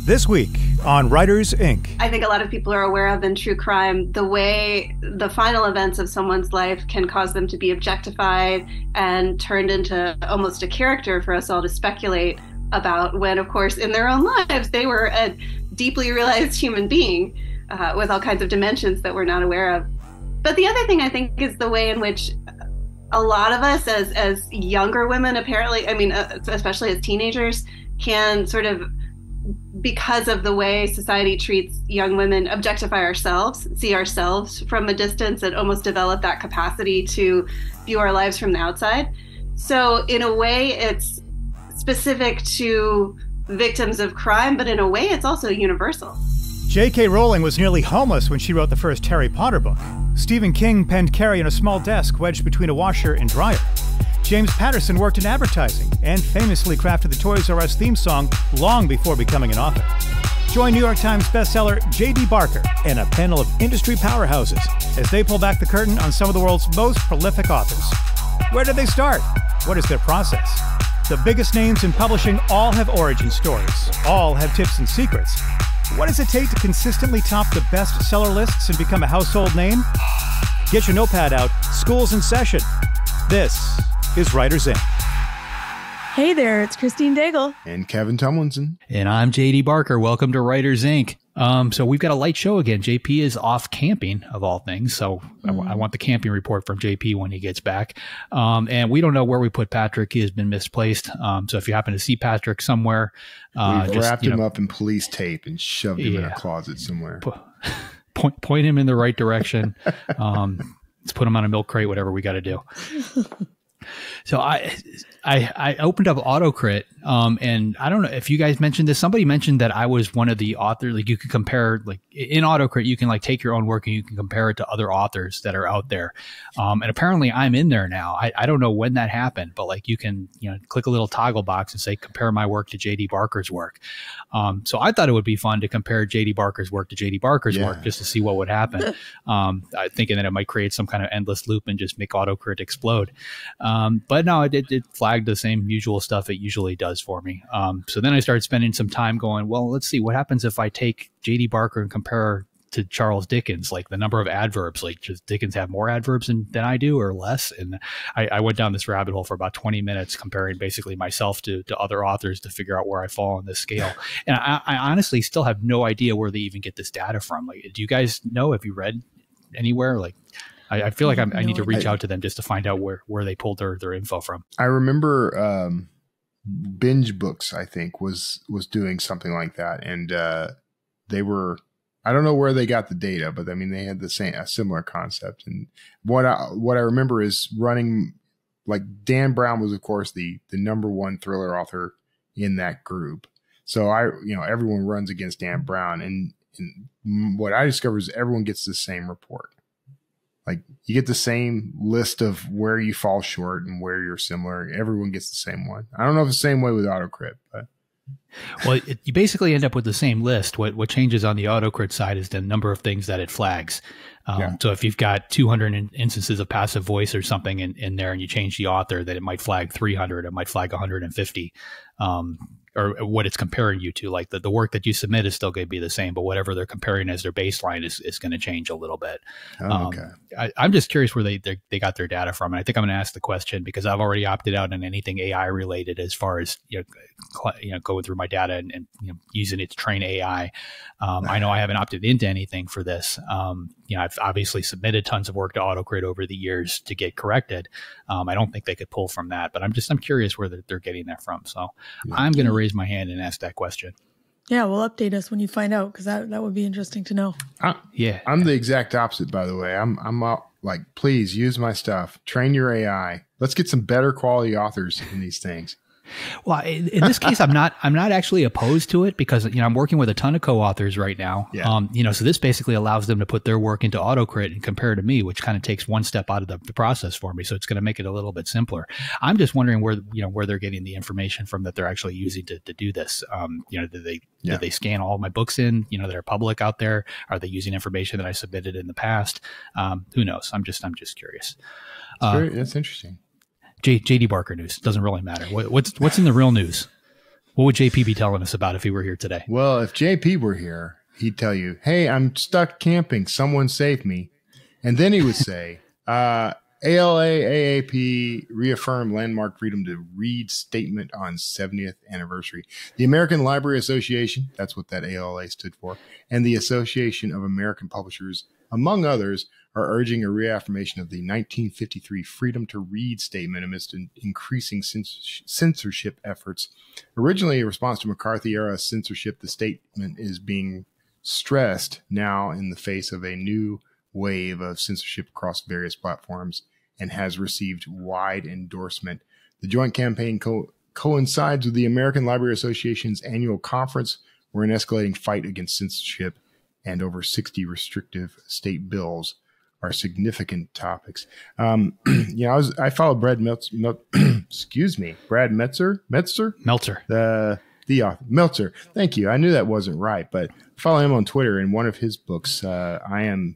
This week on Writers, Inc. I think a lot of people are aware of in true crime the way the final events of someone's life can cause them to be objectified and turned into almost a character for us all to speculate about, when, of course, in their own lives, they were a deeply realized human being with all kinds of dimensions that we're not aware of. But the other thing I think is the way in which a lot of us as younger women, apparently, I mean, especially as teenagers, can sort of, because of the way society treats young women, objectify ourselves, see ourselves from a distance, and almost develop that capacity to view our lives from the outside. So in a way, it's specific to victims of crime, but in a way, it's also universal. J.K. Rowling was nearly homeless when she wrote the first Harry Potter book. Stephen King penned Carrie in a small desk wedged between a washer and dryer. James Patterson worked in advertising and famously crafted the Toys R Us theme song long before becoming an author. Join New York Times bestseller J.D. Barker and a panel of industry powerhouses as they pull back the curtain on some of the world's most prolific authors. Where did they start? What is their process? The biggest names in publishing all have origin stories, all have tips and secrets. What does it take to consistently top the bestseller lists and become a household name? Get your notepad out. School's in session. This is Writers, Inc. Hey there, it's Christine Daigle. And Kevin Tumlinson. And I'm JD Barker. Welcome to Writers, Inc. So we've got a light show again. JP is off camping, of all things. So I want the camping report from JP when he gets back. And we don't know where we put Patrick. He has been misplaced. So if you happen to see Patrick somewhere, we've wrapped him up in police tape and shoved him in a closet somewhere. Point him in the right direction. Let's put him on a milk crate, whatever we got to do. So I opened up AutoCrit, and I don't know if you guys mentioned this. Somebody mentioned that I was one of the authors. Like, you could compare, like, in AutoCrit, you can like take your own work and you can compare it to other authors that are out there. And apparently I'm in there now. I don't know when that happened, but like, you can, click a little toggle box and say, compare my work to JD Barker's work. So I thought it would be fun to compare JD Barker's work to JD Barker's work just to see what would happen. Thinking that it might create some kind of endless loop and just make AutoCrit explode. But no, it flagged the same usual stuff it usually does for me. So then I started spending some time going, well, let's see what happens if I take JD Barker and compare her to Charles Dickens, like the number of adverbs. Like, does Dickens have more adverbs than I do or less? And I went down this rabbit hole for about 20 minutes comparing basically myself to other authors to figure out where I fall on this scale. And I honestly still have no idea where they even get this data from. Like, do you guys know? Have you read anywhere? Like, I feel like I need to reach out to them just to find out where they pulled their info from. I remember Binge Books, I think, was doing something like that. And they were, I don't know where they got the data, but I mean, they had a similar concept. And what I remember is running, like, Dan Brown was, of course, the number one thriller author in that group. So everyone runs against Dan Brown. And what I discovered is everyone gets the same report. Like, you get the same list of where you fall short and where you're similar. Everyone gets the same one. I don't know if it's the same way with AutoCrit, but. Well, you basically end up with the same list. What changes on the AutoCrit side is the number of things that it flags. So if you've got 200 instances of passive voice or something in there, and you change the author, that it might flag 300, it might flag 150. Or what it's comparing you to. Like, the work that you submit is still going to be the same, but whatever they're comparing as their baseline is going to change a little bit. I'm just curious where they got their data from. And I think I'm going to ask the question because I've already opted out on anything AI related as far as, going through my data and using it to train AI. I know I haven't opted into anything for this. I've obviously submitted tons of work to AutoCrit over the years to get corrected. I don't think they could pull from that, but I'm curious where they're getting that from. So I'm going to raise my hand and ask that question. Yeah, well, update us when you find out, because that would be interesting to know. I'm the exact opposite, by the way. I'm out, like, please use my stuff. Train your AI. Let's get some better quality authors in these things. Well, in this case, I'm not actually opposed to it because, I'm working with a ton of co-authors right now. Yeah. So this basically allows them to put their work into AutoCrit and compare to me, which kind of takes one step out of the process for me. So it's going to make it a little bit simpler. I'm just wondering where they're getting the information from that they're actually using to do this. Do they scan all my books in, that are public out there? Are they using information that I submitted in the past? Who knows? I'm just curious. That's interesting. JD Barker news doesn't really matter. What's in the real news? What would JP be telling us about if he were here today? Well, if JP were here, he'd tell you, hey, I'm stuck camping. Someone save me. And then he would say, ALA, AAP reaffirm landmark freedom to read statement on 70th anniversary. The American Library Association, that's what that ALA stood for, and the Association of American Publishers, among others, are urging a reaffirmation of the 1953 freedom to read statement amidst increasing censorship efforts. Originally a response to McCarthy-era censorship, the statement is being stressed now in the face of a new wave of censorship across various platforms and has received wide endorsement. The joint campaign coincides with the American Library Association's annual conference, where an escalating fight against censorship and over 60 restrictive state bills are significant topics. I follow Brad Brad Meltzer, the author. Meltzer. Thank you. I knew that wasn't right, but follow him on Twitter. And one of his books, one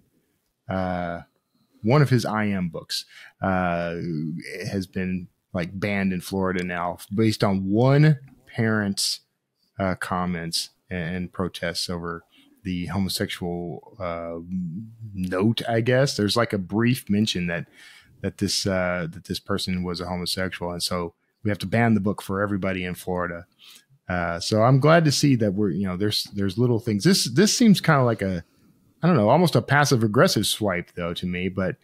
of his I Am books has been like banned in Florida now based on one parent's comments and protests over the homosexual note. I guess there's like a brief mention that this person was a homosexual, and so we have to ban the book for everybody in Florida. So I'm glad to see that there's little things. This seems kind of like almost a passive aggressive swipe though to me, but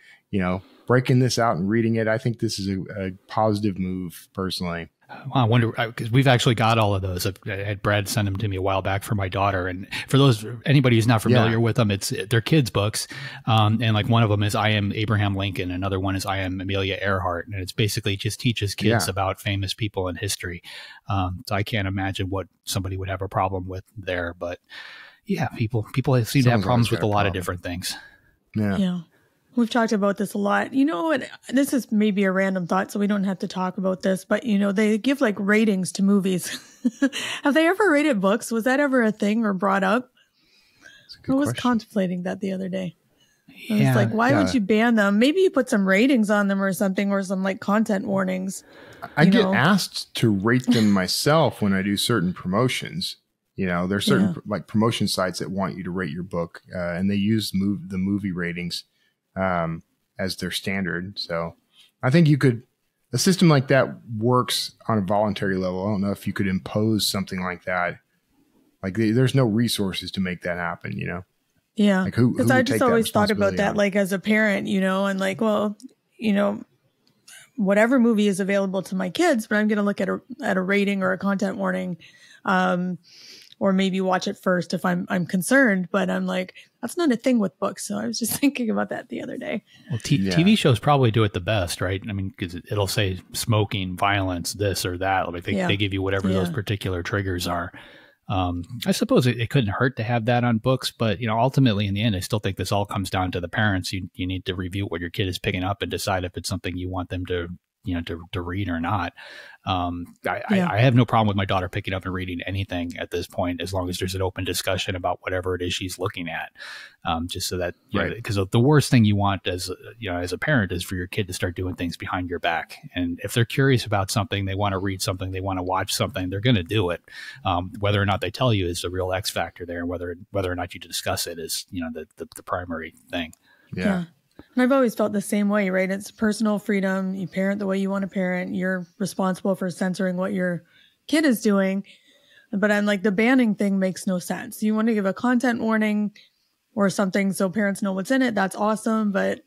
breaking this out and reading it, I think this is a positive move personally. I wonder, because we've actually got all of those. I had Brad send them to me a while back for my daughter. And for anybody who's not familiar with them, they're kids' books. And like one of them is I Am Abraham Lincoln. Another one is I Am Amelia Earhart. And it's basically just teaches kids about famous people in history. So I can't imagine what somebody would have a problem with there. But yeah, people seem to have problems with a lot of different things. Yeah. We've talked about this a lot. You know what? This is maybe a random thought, so we don't have to talk about this, but they give like ratings to movies. Have they ever rated books? Was that ever a thing or brought up? I was contemplating that the other day. I was like, why would you ban them? Maybe you put some ratings on them or something, or some like content warnings. I get asked to rate them myself when I do certain promotions. There's certain like promotion sites that want you to rate your book, and they use the movie ratings as their standard. So I think a system like that works on a voluntary level. I don't know if you could impose something like that. Like there's no resources to make that happen, Yeah. Like who I just always thought about that, like as a parent, and like, well, whatever movie is available to my kids, but I'm going to look at a rating or a content warning, or maybe watch it first if I'm concerned. But I'm like, that's not a thing with books. So I was just thinking about that the other day. Well, TV shows probably do it the best, right? I mean, because it'll say smoking, violence, this or that. Like they give you whatever those particular triggers are. I suppose it couldn't hurt to have that on books, but ultimately in the end, I still think this all comes down to the parents. You need to review what your kid is picking up and decide if it's something you want them to read or not. I have no problem with my daughter picking up and reading anything at this point, as long as there's an open discussion about whatever it is she's looking at. Just so that, because the worst thing you want as a parent is for your kid to start doing things behind your back. And if they're curious about something, they want to read something, they want to watch something, they're going to do it. Whether or not they tell you is the real X factor there. And whether or not you discuss it is, the primary thing. Yeah. And I've always felt the same way, right? It's personal freedom. You parent the way you want to parent. You're responsible for censoring what your kid is doing. But I'm like, the banning thing makes no sense. You want to give a content warning or something so parents know what's in it. That's awesome. But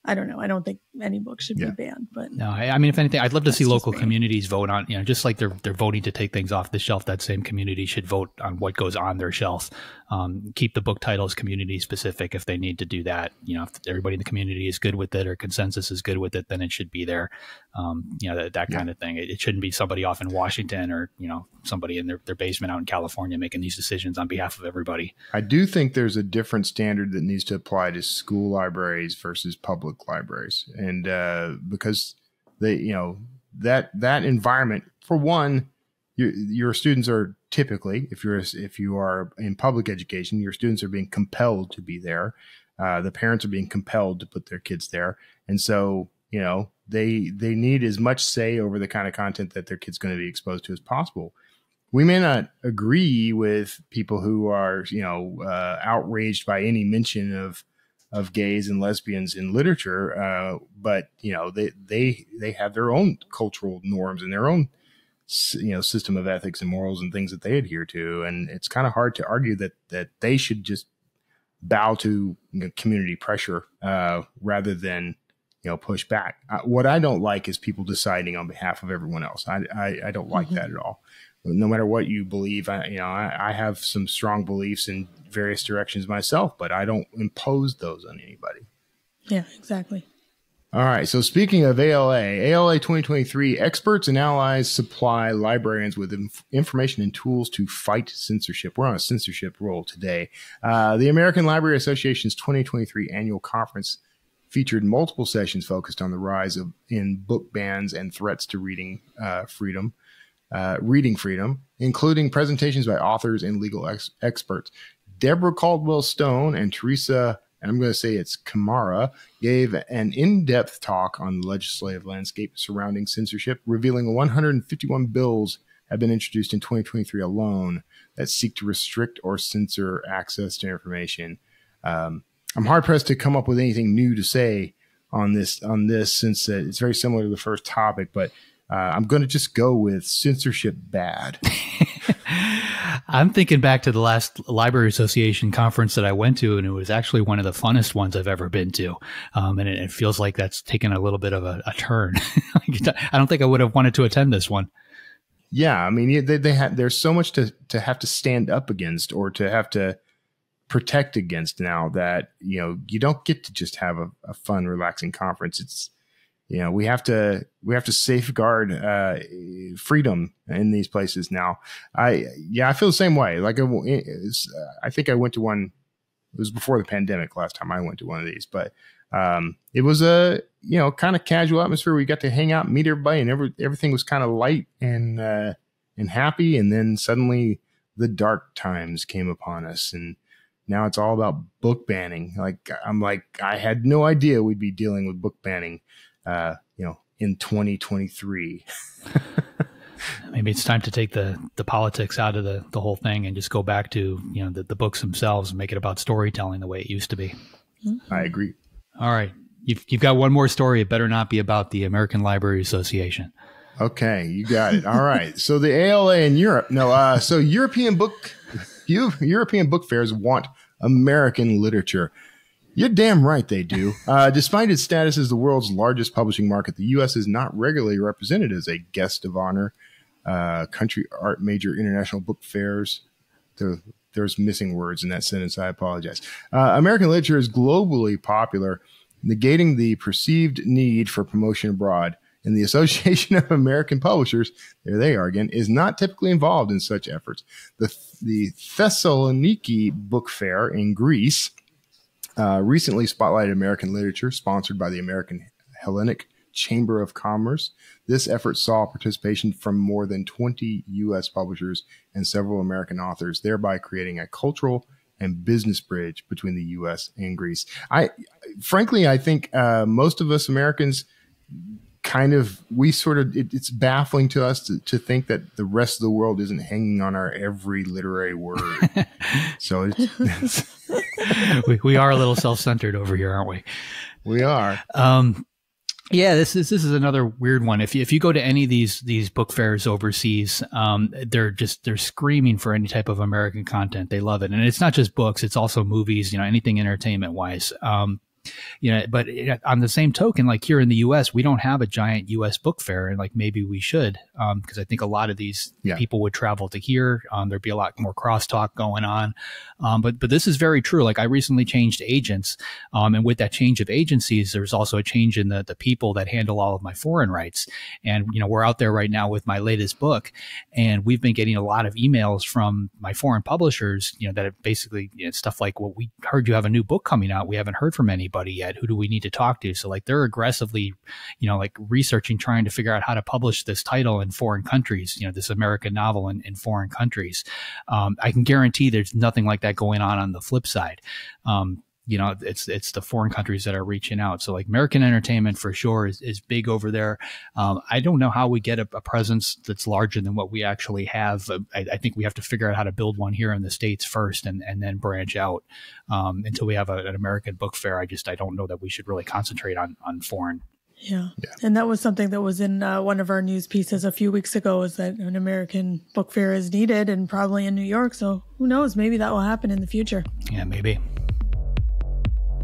I don't know. I don't think any book should be banned. But no, I mean, if anything, I'd love to see local communities vote on, just like they're voting to take things off the shelf. That same community should vote on what goes on their shelf. Keep the book titles community specific if they need to do that. If everybody in the community is good with it or consensus is good with it, then it should be there. That kind of thing. It shouldn't be somebody off in Washington or, somebody in their basement out in California making these decisions on behalf of everybody. I do think there's a different standard that needs to apply to school libraries versus public libraries. And because that environment, for one, your students are typically, if you are in public education, your students are being compelled to be there. The parents are being compelled to put their kids there, and so they need as much say over the kind of content that their kid's going to be exposed to as possible. we may not agree with people who are, outraged by any mention of gays and lesbians in literature, but they have their own cultural norms and their own system of ethics and morals and things that they adhere to, and it's kind of hard to argue that they should just bow to community pressure rather than push back. What I don't like is people deciding on behalf of everyone else. I don't like that at all. No matter what you believe, I have some strong beliefs in various directions myself, but I don't impose those on anybody. Yeah, exactly. All right. So speaking of ALA 2023, experts and allies supply librarians with information and tools to fight censorship. We're on a censorship roll today. The American Library Association's 2023 annual conference featured multiple sessions focused on the rise in book bans and threats to reading freedom, including presentations by authors and legal experts. Deborah Caldwell Stone and Teresa, and I'm going to say it's Kamara, gave an in-depth talk on the legislative landscape surrounding censorship, revealing 151 bills have been introduced in 2023 alone that seek to restrict or censor access to information. I'm hard-pressed to come up with anything new to say on this since it's very similar to the first topic, but I'm going to just go with censorship bad. I'm thinking back to the last Library Association conference that I went to, and it was actually one of the funnest ones I've ever been to. And it feels like that's taken a little bit of a turn. I don't think I would have wanted to attend this one. Yeah, I mean, there's so much to have to stand up against or to have to protect against now that, you don't get to just have a fun, relaxing conference. It's, we have to safeguard freedom in these places now. I feel the same way. Like I think I went to one. It was before the pandemic last time I went to one of these, but it was a kind of casual atmosphere. We got to hang out, and meet everybody, and everything was kind of light and happy. And then suddenly the dark times came upon us, and now it's all about book banning. I had no idea we'd be dealing with book banning. In 2023. Maybe it's time to take the politics out of the whole thing and just go back to, the books themselves and make it about storytelling the way it used to be. I agree. All right. You've got one more story. It better not be about the American Library Association. Okay. You got it. All right. So the ALA in Europe. No, so European book fairs want American literature. You're damn right they do. Despite its status as the world's largest publishing market, the U.S. is not regularly represented as a guest of honor. Country art major international book fairs. There's missing words in that sentence. I apologize. American literature is globally popular, negating the perceived need for promotion abroad. And the Association of American Publishers, there they are again, is not typically involved in such efforts. The Thessaloniki Book Fair in Greece recently spotlighted American literature, sponsored by the American Hellenic Chamber of Commerce. This effort saw participation from more than 20 U.S. publishers and several American authors, thereby creating a cultural and business bridge between the U.S. and Greece. Frankly, I think most of us Americans it's baffling to us to think that the rest of the world isn't hanging on our every literary word. So we are a little self-centered over here, aren't we? We are. Yeah, this is another weird one. If you go to any of these book fairs overseas, they're screaming for any type of American content. They love it, and it's not just books; it's also movies. Anything entertainment wise. But on the same token, like here in the U.S., we don't have a giant U.S. book fair, and like maybe we should, because I think a lot of these people would travel to here. There'd be a lot more crosstalk going on. But this is very true. Like I recently changed agents, and with that change of agencies, there's also a change in the people that handle all of my foreign rights. And we're out there right now with my latest book, and we've been getting a lot of emails from my foreign publishers, that are basically stuff like, well, we heard you have a new book coming out. We haven't heard from anybody yet. Who do we need to talk to? So like they're aggressively, like researching, trying to figure out how to publish this title in foreign countries, this American novel in foreign countries. I can guarantee there's nothing like that going on the flip side. it's the foreign countries that are reaching out. So like American entertainment for sure is big over there. I don't know how we get a presence that's larger than what we actually have. I think we have to figure out how to build one here in the States first and then branch out until we have an American book fair. I don't know that we should really concentrate on foreign. Yeah. And that was something that was in one of our news pieces a few weeks ago, is that an American book fair is needed, and probably in New York. So who knows? Maybe that will happen in the future. Yeah, maybe.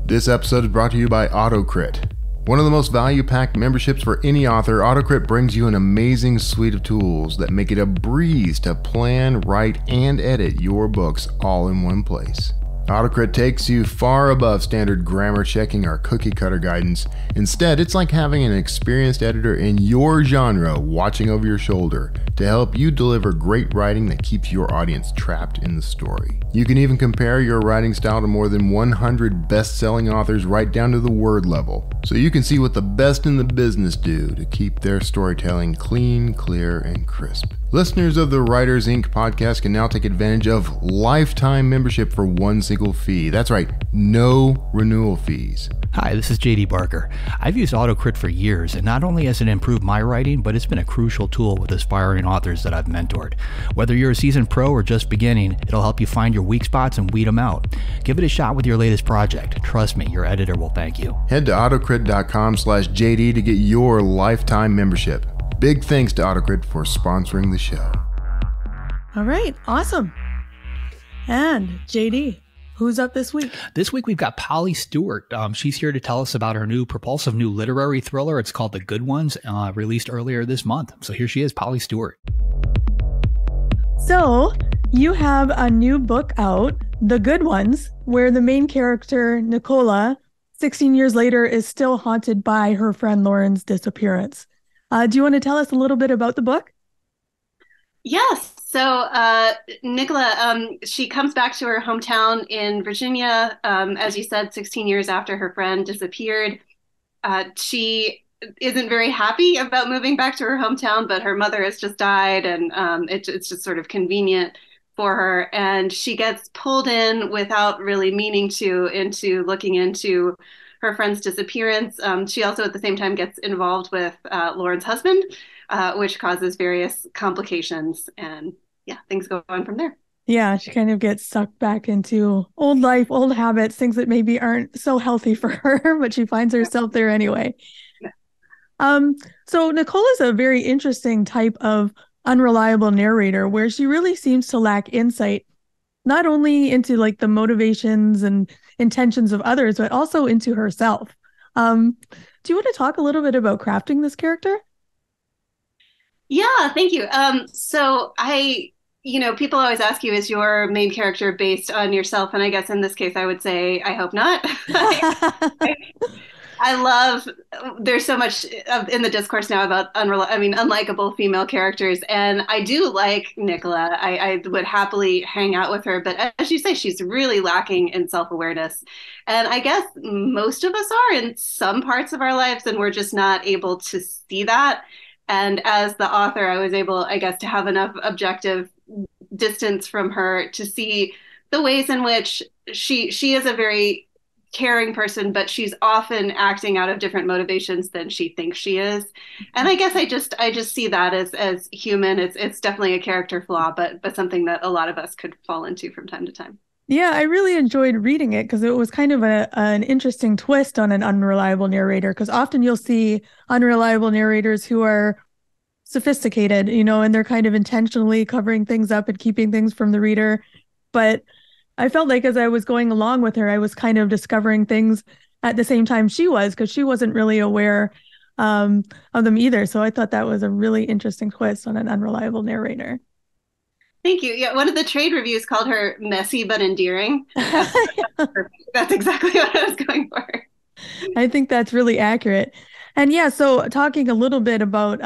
This episode is brought to you by AutoCrit. One of the most value-packed memberships for any author, AutoCrit brings you an amazing suite of tools that make it a breeze to plan, write, and edit your books all in one place. AutoCrit takes you far above standard grammar checking or cookie cutter guidance. Instead, it's like having an experienced editor in your genre watching over your shoulder to help you deliver great writing that keeps your audience trapped in the story. You can even compare your writing style to more than 100 best-selling authors right down to the word level, so you can see what the best in the business do to keep their storytelling clean, clear, and crisp. Listeners of the Writers Inc. podcast can now take advantage of lifetime membership for one single fee. That's right, no renewal fees. Hi, this is JD Barker. I've used AutoCrit for years, and not only has it improved my writing, but it's been a crucial tool with aspiring authors that I've mentored. Whether you're a seasoned pro or just beginning, it'll help you find your weak spots and weed them out. Give it a shot with your latest project. Trust me, your editor will thank you. Head to autocrit.com/JD to get your lifetime membership. Big thanks to AutoCrit for sponsoring the show. All right. Awesome. And JD, who's up this week? This week we've got Polly Stewart. She's here to tell us about her propulsive new literary thriller. It's called The Good Ones, released earlier this month. So here she is, Polly Stewart. So you have a new book out, The Good Ones, where the main character, Nicola, 16 years later, is still haunted by her friend Lauren's disappearance. Do you want to tell us a little bit about the book? Yes. So Nicola, she comes back to her hometown in Virginia, as you said, 16 years after her friend disappeared. She isn't very happy about moving back to her hometown, but her mother has just died, and it's just sort of convenient for her. And she gets pulled in without really meaning to into looking into her friend's disappearance. She also at the same time gets involved with Lauren's husband, which causes various complications. And yeah, things go on from there. Yeah, she kind of gets sucked back into old life, old habits, things that maybe aren't so healthy for her, but she finds herself there anyway. So Nicole is a very interesting type of unreliable narrator where she really seems to lack insight, not only into like the motivations and intentions of others, but also into herself. Do you want to talk a little bit about crafting this character? Yeah, thank you. People always ask you, is your main character based on yourself? And I guess in this case, I would say, I hope not. I love, there's so much in the discourse now about unlikable female characters. And I do like Nicola. I would happily hang out with her. But as you say, she's really lacking in self-awareness. And I guess most of us are in some parts of our lives, and we're just not able to see that. And as the author, I was able, I guess, to have enough objective distance from her to see the ways in which she is a very caring person, but she's often acting out of different motivations than she thinks she is. And I guess I just see that as human. It's definitely a character flaw, but something that a lot of us could fall into from time to time. Yeah, I really enjoyed reading it because it was kind of an interesting twist on an unreliable narrator, because often you'll see unreliable narrators who are sophisticated, and they're kind of intentionally covering things up and keeping things from the reader. But I felt like as I was going along with her, I was kind of discovering things at the same time she was, because she wasn't really aware of them either. So I thought that was a really interesting twist on an unreliable narrator. Thank you. Yeah, one of the trade reviews called her messy but endearing. That's exactly what I was going for. I think that's really accurate. And yeah, so talking a little bit about,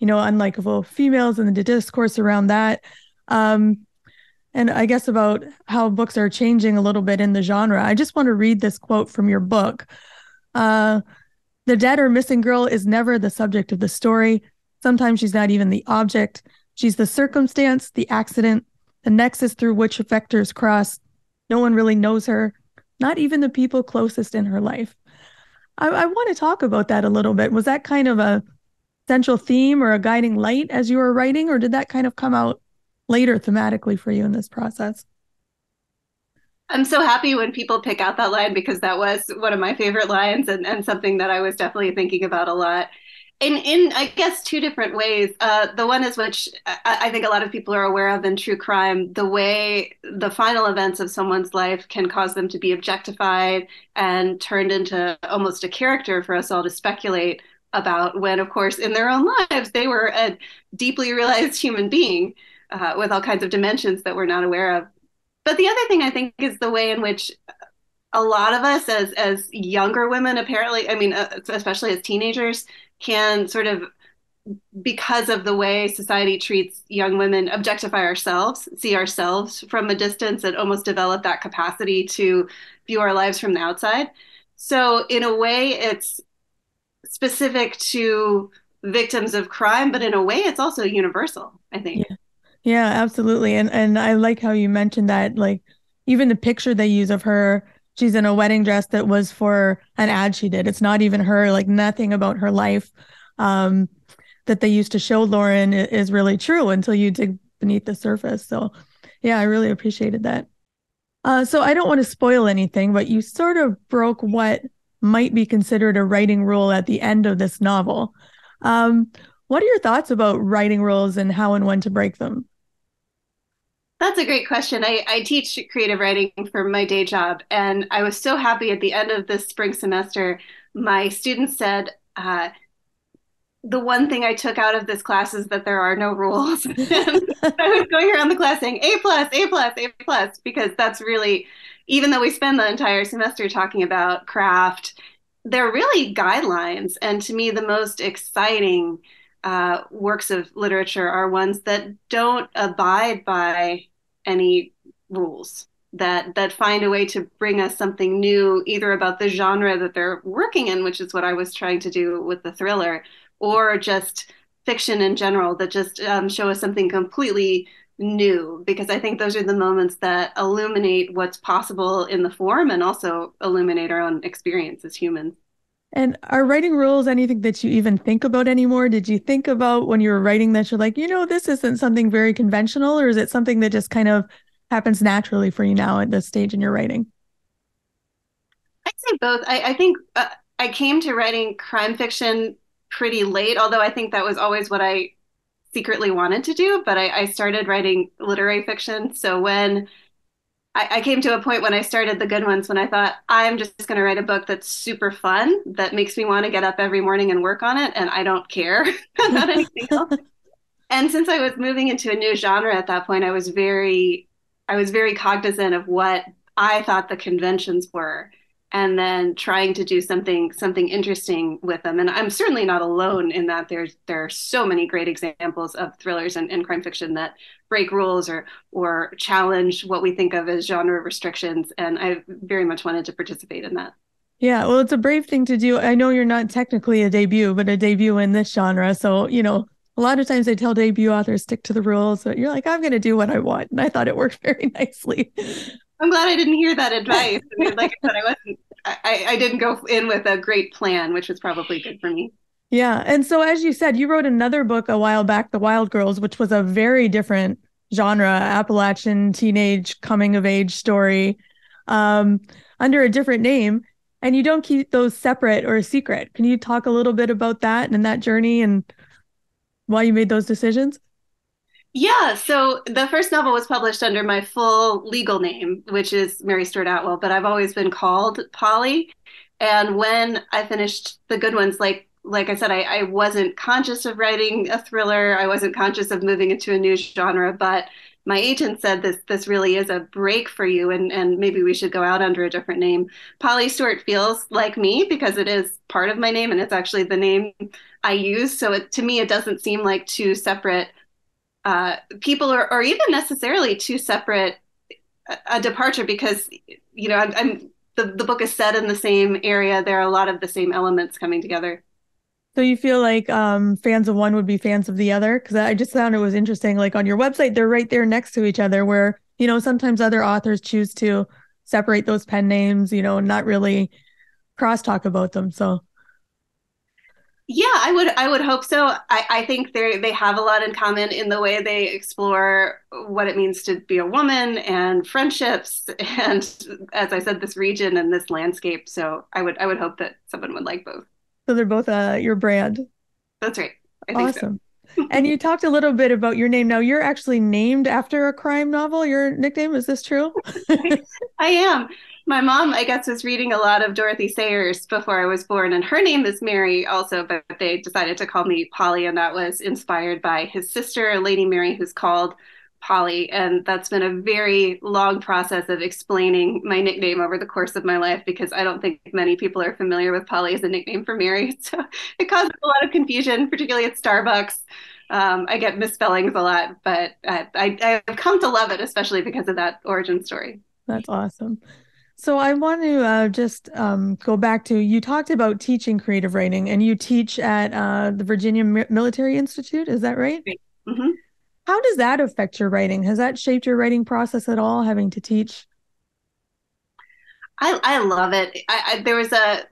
unlikable females and the discourse around that, and I guess about how books are changing a little bit in the genre. I just want to read this quote from your book. The dead or missing girl is never the subject of the story. Sometimes she's not even the object. She's the circumstance, the accident, the nexus through which effectors cross. No one really knows her. not even the people closest in her life. I want to talk about that a little bit. Was that kind of a central theme or a guiding light as you were writing, or did that kind of come out later thematically for you in this process? I'm so happy when people pick out that line because that was one of my favorite lines and something that I was definitely thinking about a lot. In I guess two different ways. The one is which I think a lot of people are aware of in true crime, the way the final events of someone's life can cause them to be objectified and turned into almost a character for us all to speculate about when, of course, in their own lives, they were a deeply realized human being with all kinds of dimensions that we're not aware of. But the other thing I think is the way in which a lot of us as younger women, apparently, I mean, especially as teenagers, can sort of, because of the way society treats young women, objectify ourselves, see ourselves from a distance, and almost develop that capacity to view our lives from the outside. So in a way, it's specific to victims of crime, but in a way, it's also universal, I think. Yeah. Yeah, absolutely. And I like how you mentioned that, like, even the picture they use of her, she's in a wedding dress that was for an ad she did. It's not even her, like nothing about her life that they used to show Lauren is really true until you dig beneath the surface. So yeah, I really appreciated that. So I don't want to spoil anything, but you sort of broke what might be considered a writing rule at the end of this novel. What are your thoughts about writing rules and how and when to break them? That's a great question. I teach creative writing for my day job, and I was so happy at the end of this spring semester. My students said, the one thing I took out of this class is that there are no rules. And I was going around the class saying A plus, A plus, A plus, because that's really, even though we spend the entire semester talking about craft, they're really guidelines. And to me, the most exciting works of literature are ones that don't abide by any rules, that find a way to bring us something new, either about the genre that they're working in, which is what I was trying to do with the thriller, or just fiction in general that just show us something completely new, because I think those are the moments that illuminate what's possible in the form and also illuminate our own experience as humans. And are writing rules anything that you even think about anymore? Did you think about when you were writing that you're like, this isn't something very conventional, or is it something that just kind of happens naturally for you now at this stage in your writing? I'd say both. I think I came to writing crime fiction pretty late, although I think that was always what I secretly wanted to do. But I started writing literary fiction. So when I came to a point when I started the good ones, when I thought, I'm just going to write a book that's super fun, that makes me want to get up every morning and work on it, and I don't care about anything else. And since I was moving into a new genre at that point, I was very cognizant of what I thought the conventions were, and then trying to do something interesting with them. And I'm certainly not alone in that. There are so many great examples of thrillers and crime fiction that break rules or challenge what we think of as genre restrictions. And I very much wanted to participate in that. Yeah, well, it's a brave thing to do. I know you're not technically a debut, but a debut in this genre. So, a lot of times they tell debut authors stick to the rules, but you're like, I'm going to do what I want. And I thought it worked very nicely. I'm glad I didn't hear that advice. I mean, like I said, I didn't go in with a great plan, which was probably good for me. Yeah. And so, as you said, you wrote another book a while back, The Wild Girls, which was a very different genre, Appalachian teenage coming of age story, under a different name. And you don't keep those separate or secret. Can you talk a little bit about that and that journey and why you made those decisions? Yeah, so the first novel was published under my full legal name, which is Mary Stuart Atwell, but I've always been called Polly. And when I finished the good ones, like I said, I wasn't conscious of writing a thriller. I wasn't conscious of moving into a new genre, but my agent said this really is a break for you, and maybe we should go out under a different name. Polly Stuart feels like me because it is part of my name, and it's actually the name I use. So to me, it doesn't seem like two separate people, or even necessarily two separate a departure, because I'm the book is set in the same area. There are a lot of the same elements coming together. So you feel like fans of one would be fans of the other? Because I just found it was interesting. Like on your website, they're right there next to each other, where sometimes other authors choose to separate those pen names, not really crosstalk about them. So yeah, I would hope so. I think they have a lot in common in the way they explore what it means to be a woman and friendships and, as I said, this region and this landscape. So I would hope that someone would like both. So they're both your brand. That's right. I think Awesome. so. And you talked a little bit about your name. Now you're actually named after a crime novel, your nickname. Is this true? I am. My mom, I guess, was reading a lot of Dorothy Sayers before I was born, and her name is Mary also, but they decided to call me Polly, and that was inspired by his sister, Lady Mary, who's called Polly. And that's been a very long process of explaining my nickname over the course of my life, because I don't think many people are familiar with Polly as a nickname for Mary. So it causes a lot of confusion, particularly at Starbucks. I get misspellings a lot, but I've come to love it, especially because of that origin story. That's awesome. So I want to just go back to, you talked about teaching creative writing, and you teach at the Virginia Military Institute. Is that right? Mm-hmm. How does that affect your writing? Has that shaped your writing process at all, having to teach? I love it. There was a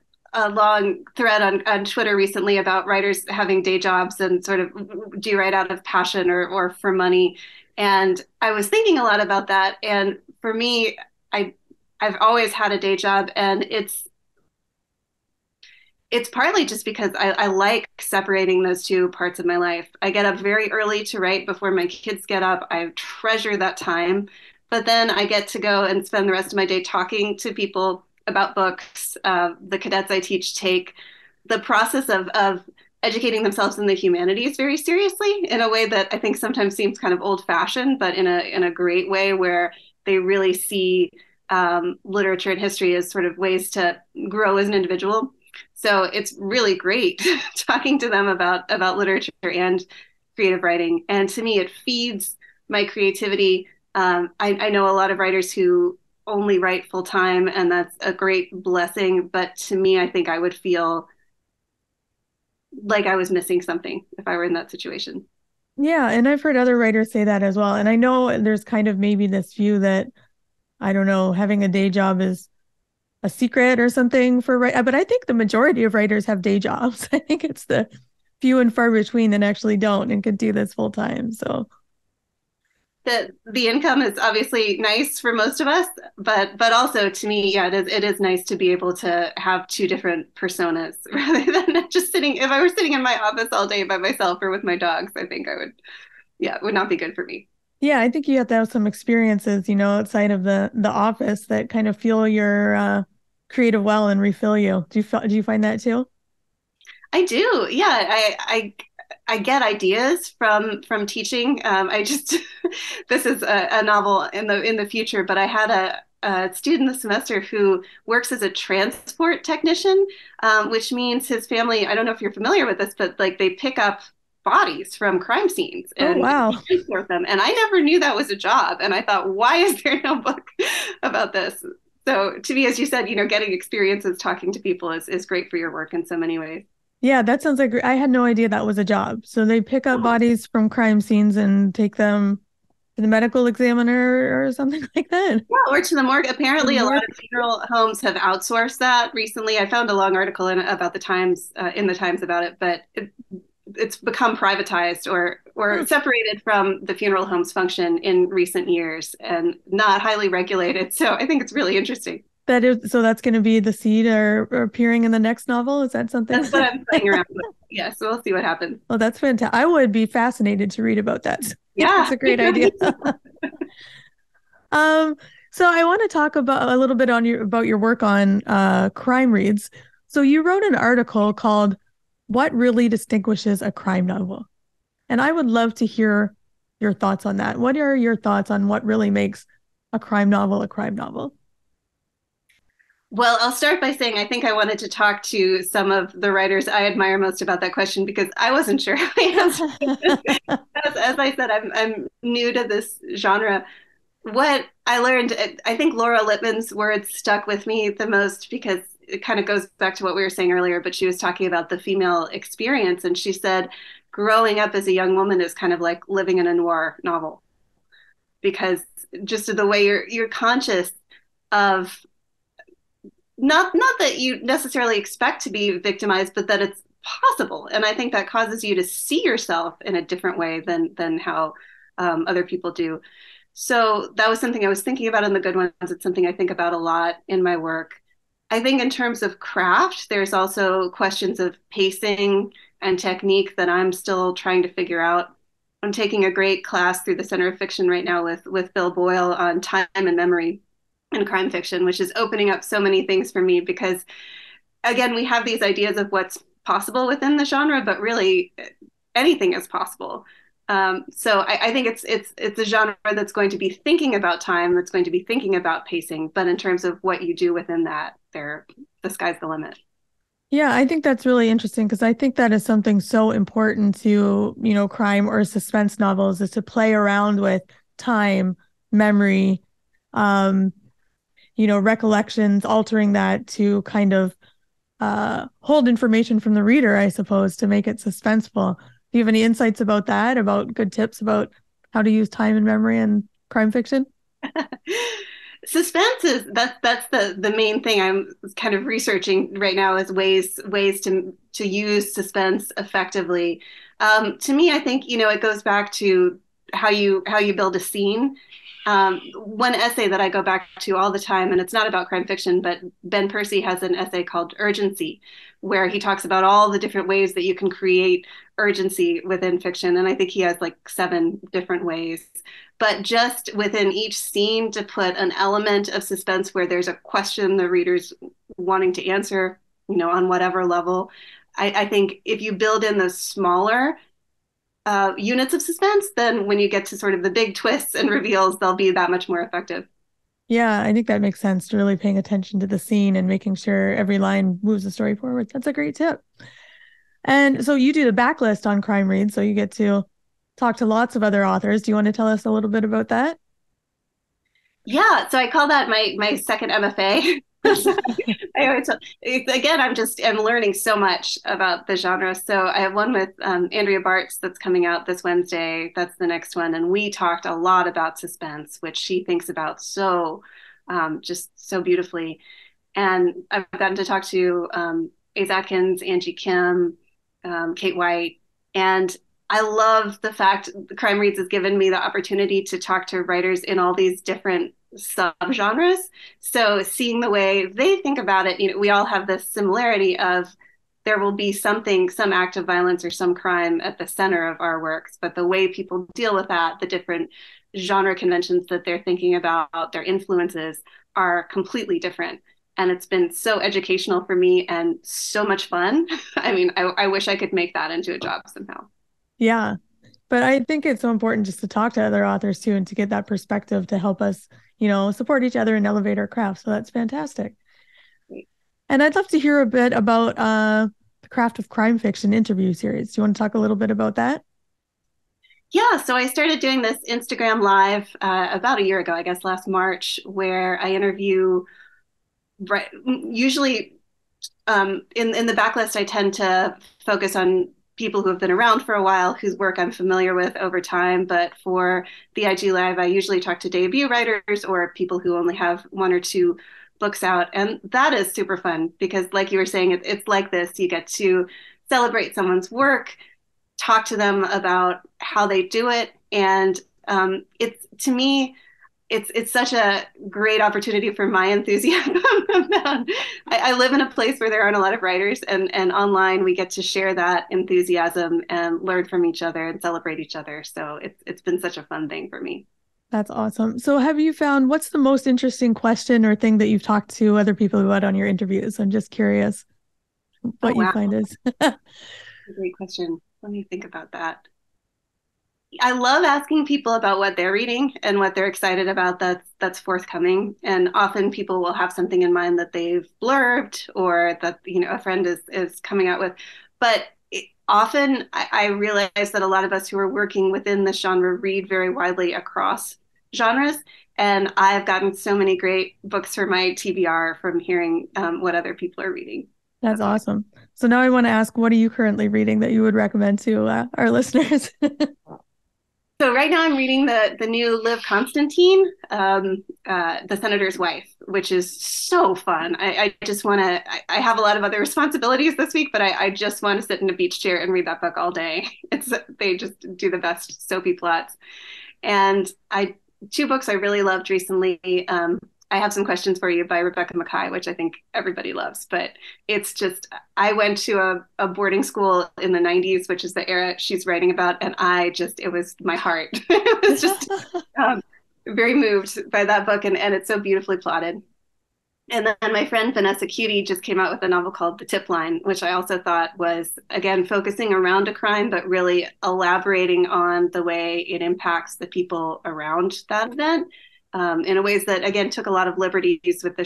long thread on Twitter recently about writers having day jobs and sort of, do you write out of passion or for money? And I was thinking a lot about that. And for me, I've always had a day job, and it's partly just because I like separating those two parts of my life. I get up very early to write before my kids get up. I treasure that time. But then I get to go and spend the rest of my day talking to people about books. The cadets I teach take the process of educating themselves in the humanities very seriously, in a way that I think sometimes seems kind of old-fashioned, but in a great way, where they really see literature and history as sort of ways to grow as an individual. So it's really great talking to them about literature and creative writing. And to me, it feeds my creativity. I know a lot of writers who only write full time, and that's a great blessing. But to me, I think I would feel like I was missing something if I were in that situation. Yeah, and I've heard other writers say that as well. And I know there's kind of maybe this view that, I don't know, having a day job is a secret or something for but I think the majority of writers have day jobs. I think it's the few and far between that actually don't and could do this full time. So the income is obviously nice for most of us, but also to me, yeah, it is nice to be able to have two different personas rather than just sitting. If I were sitting in my office all day by myself or with my dogs, I think I would, yeah, it would not be good for me. Yeah, I think you have to have some experiences, outside of the office that kind of fuel your creative well and refill you. Do you find that too? I do. Yeah, I get ideas from teaching. I just this is a novel in the future, but I had a student this semester who works as a transport technician, which means his family, I don't know if you're familiar with this, but like they pick up bodies from crime scenes and wow. transport them. And I never knew that was a job. And I thought, why is there no book about this? So to me, as you said, getting experiences talking to people is great for your work in so many ways. Yeah, that sounds like, I had no idea that was a job. So they pick up bodies from crime scenes and take them to the medical examiner or something like that. Yeah, or to the morgue. Apparently, a lot of funeral homes have outsourced that recently. I found a long article about the Times, in the Times about it, but it's become privatized or separated from the funeral home's function in recent years and not highly regulated. So I think it's really interesting. So that's going to be the seed or appearing in the next novel? Is that something? That's what I'm playing around with. Yeah, so we'll see what happens. Oh, that's fantastic. I would be fascinated to read about that. Yeah. That's a great idea. So I want to talk about a little bit about your work on crime reads. So you wrote an article called "What Really Distinguishes a Crime Novel?" And I would love to hear your thoughts on that. What are your thoughts on what really makes a crime novel a crime novel? Well, I'll start by saying I think I wanted to talk to some of the writers I admire most about that question, because I wasn't sure how to answer it. As I said, I'm new to this genre. What I learned, I think Laura Lippman's words stuck with me the most, because it kind of goes back to what we were saying earlier, but she was talking about the female experience. And she said, growing up as a young woman is kind of like living in a noir novel, because just the way you're conscious of not that you necessarily expect to be victimized, but that it's possible. And I think that causes you to see yourself in a different way than how other people do. So that was something I was thinking about in The Good Ones. It's something I think about a lot in my work. I think in terms of craft, there's also questions of pacing and technique that I'm still trying to figure out. I'm taking a great class through the Center of Fiction right now with Bill Boyle on time and memory in crime fiction, which is opening up so many things for me because, again, we have these ideas of what's possible within the genre, but really anything is possible. So I think it's a genre that's going to be thinking about time, that's going to be thinking about pacing, but in terms of what you do within that, the sky's the limit. Yeah, I think that's really interesting because I think that is something so important to, crime or suspense novels is to play around with time, memory, recollections, altering that to kind of hold information from the reader, I suppose, to make it suspenseful. Do you have any insights about that, about good tips about how to use time and memory in crime fiction? Suspense is that's the main thing I'm kind of researching right now is ways to use suspense effectively. To me, I think it goes back to how you build a scene. One essay that I go back to all the time, and it's not about crime fiction, but Ben Percy has an essay called Urgency, where he talks about all the different ways that you can create urgency within fiction. And I think he has like 7 different ways. But just within each scene to put an element of suspense where there's a question the reader's wanting to answer, on whatever level. I think if you build in those smaller units of suspense, then when you get to sort of the big twists and reveals, they'll be that much more effective. Yeah, I think that makes sense to really paying attention to the scene and making sure every line moves the story forward. That's a great tip. And so you do the backlist on Crime Read, so you get to talk to lots of other authors. Do you want to tell us a little bit about that? Yeah, so I call that my second MFA. I always again, I'm learning so much about the genre. So I have one with Andrea Bartz that's coming out this Wednesday. That's the next one, and we talked a lot about suspense, which she thinks about just so beautifully. And I've gotten to talk to Ace Atkins, Angie Kim, Kate White, and I love the fact Crime Reads has given me the opportunity to talk to writers in all these different subgenres. So seeing the way they think about it, we all have this similarity of there will be some act of violence or some crime at the center of our works, but the way people deal with that, the different genre conventions that they're thinking about, their influences are completely different. And it's been so educational for me and so much fun. I mean, I wish I could make that into a job somehow. Yeah, but I think it's so important just to talk to other authors too and to get that perspective to help us, support each other and elevate our craft. So that's fantastic. Great. And I'd love to hear a bit about the Craft of Crime Fiction interview series. Do you want to talk a little bit about that? Yeah, so I started doing this Instagram Live about a year ago, I guess last March, where I interview usually in the backlist, I tend to focus on people who have been around for a while, whose work I'm familiar with over time. But for the IG Live, I usually talk to debut writers or people who only have 1 or 2 books out. And that is super fun because, like you were saying, it's like this. You get to celebrate someone's work, talk to them about how they do it. And it's, to me, it's such a great opportunity for my enthusiasm. I live in a place where there aren't a lot of writers, and online we get to share that enthusiasm and learn from each other and celebrate each other. So it's been such a fun thing for me. That's awesome. So have you found what's the most interesting question or thing that you've talked to other people about on your interviews? I'm just curious what you find is. Great question. Let me think about that. I love asking people about what they're reading and what they're excited about that's forthcoming. And often people will have something in mind that they've blurbed or that a friend is coming out with. But often I realize that a lot of us who are working within this genre read very widely across genres. And I've gotten so many great books for my TBR from hearing what other people are reading. That's awesome. So now I want to ask, what are you currently reading that you would recommend to our listeners? So right now I'm reading the new Liv Constantine, The Senator's Wife, which is so fun. I just want to, I have a lot of other responsibilities this week, but I just want to sit in a beach chair and read that book all day. They just do the best soapy plots. And two books I really loved recently. I have some questions for you by Rebecca Makkai, which I think everybody loves, but it's just, I went to a boarding school in the 90s, which is the era she's writing about. And it was my heart. It was just very moved by that book. And it's so beautifully plotted. And then my friend Vanessa Cutie just came out with a novel called The Tip Line, which I also thought was, again, focusing around a crime, but really elaborating on the way it impacts the people around that event in a ways that, again, took a lot of liberties with the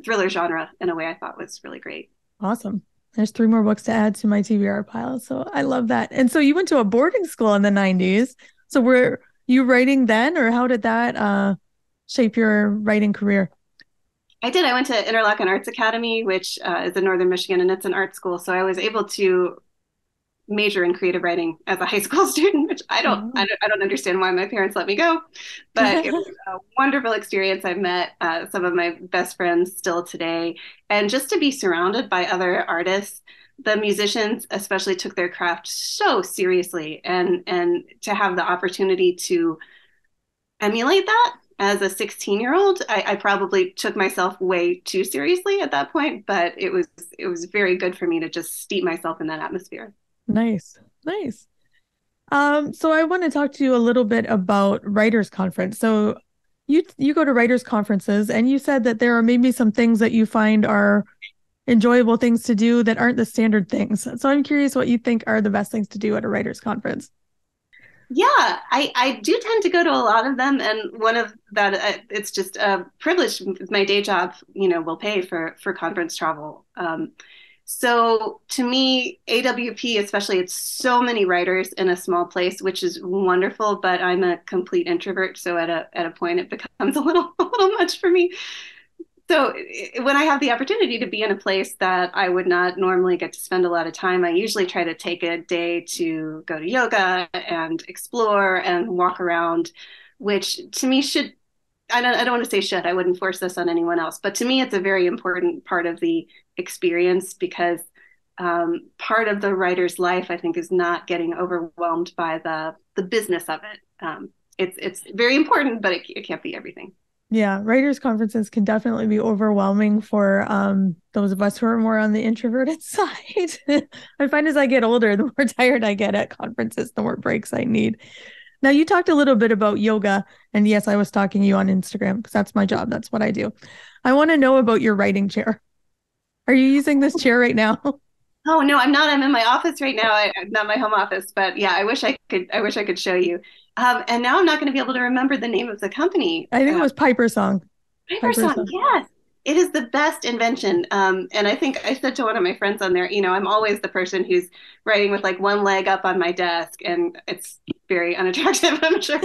thriller genre in a way I thought was really great. Awesome. There's 3 more books to add to my TBR pile. So I love that. And so you went to a boarding school in the 90s. So were you writing then, or how did that shape your writing career? I did. I went to Interlochen Arts Academy, which is in Northern Michigan, and it's an art school. So I was able to major in creative writing as a high school student, which I don't understand why my parents let me go, but it was a wonderful experience. I've met some of my best friends still today, and just to be surrounded by other artists. The musicians especially took their craft so seriously, and to have the opportunity to emulate that as a 16-year-old, I probably took myself way too seriously at that point, but it was very good for me to just steep myself in that atmosphere. Nice. So I want to talk to you a little bit about Writers Conference. So you go to Writers Conferences, and you said that there are maybe some things that you find are enjoyable things to do that aren't the standard things. So I'm curious what you think are the best things to do at a Writers Conference. Yeah, I do tend to go to a lot of them, and one of that it's just a privilege. My day job, will pay for conference travel. So to me, AWP especially, it's so many writers in a small place, which is wonderful. But I'm a complete introvert, so at a point it becomes a little much for me. So when I have the opportunity to be in a place that I would not normally get to spend a lot of time, I usually try to take a day to go to yoga and explore and walk around, which to me I don't want to say should, I wouldn't force this on anyone else, but to me, it's a very important part of the experience because part of the writer's life, I think, is not getting overwhelmed by the business of it. It's very important, but it can't be everything. Yeah, writers' conferences can definitely be overwhelming for those of us who are more on the introverted side. I find as I get older, the more tired I get at conferences, the more breaks I need. Now, you talked a little bit about yoga, and yes, I was stalking you on Instagram because that's my job. That's what I do. I want to know about your writing chair. Are you using this chair right now? Oh, no, I'm not. I'm in my office right now. I'm not my home office, but yeah, I wish I could show you. And now I'm not going to be able to remember the name of the company. I think it was Piper Song. Piper Song, yes. It is the best invention. And I think I said to one of my friends on there, I'm always the person who's writing with like one leg up on my desk, and it's very unattractive, I'm sure.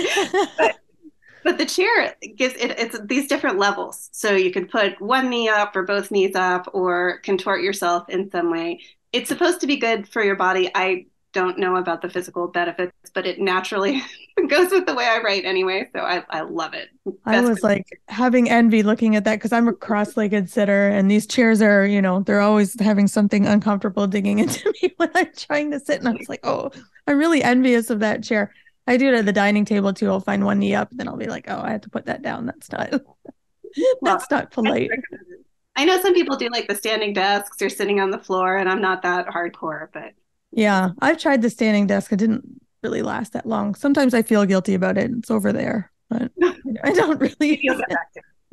But the chair gives it's these different levels. So you can put one knee up or both knees up or contort yourself in some way. It's supposed to be good for your body. I don't know about the physical benefits, but it naturally goes with the way I write anyway. So I love it. I was like having envy looking at that because I'm a cross-legged sitter, and these chairs are, they're always having something uncomfortable digging into me when I'm trying to sit. And I was like, oh, I'm really envious of that chair. I do it at the dining table too. I'll find one knee up, and then I'll be like, oh, I have to put that down. That's not polite. I know some people do like the standing desks or sitting on the floor, and I'm not that hardcore, but. Yeah, I've tried the standing desk. It didn't really last that long. Sometimes I feel guilty about it. It's over there, but I don't really.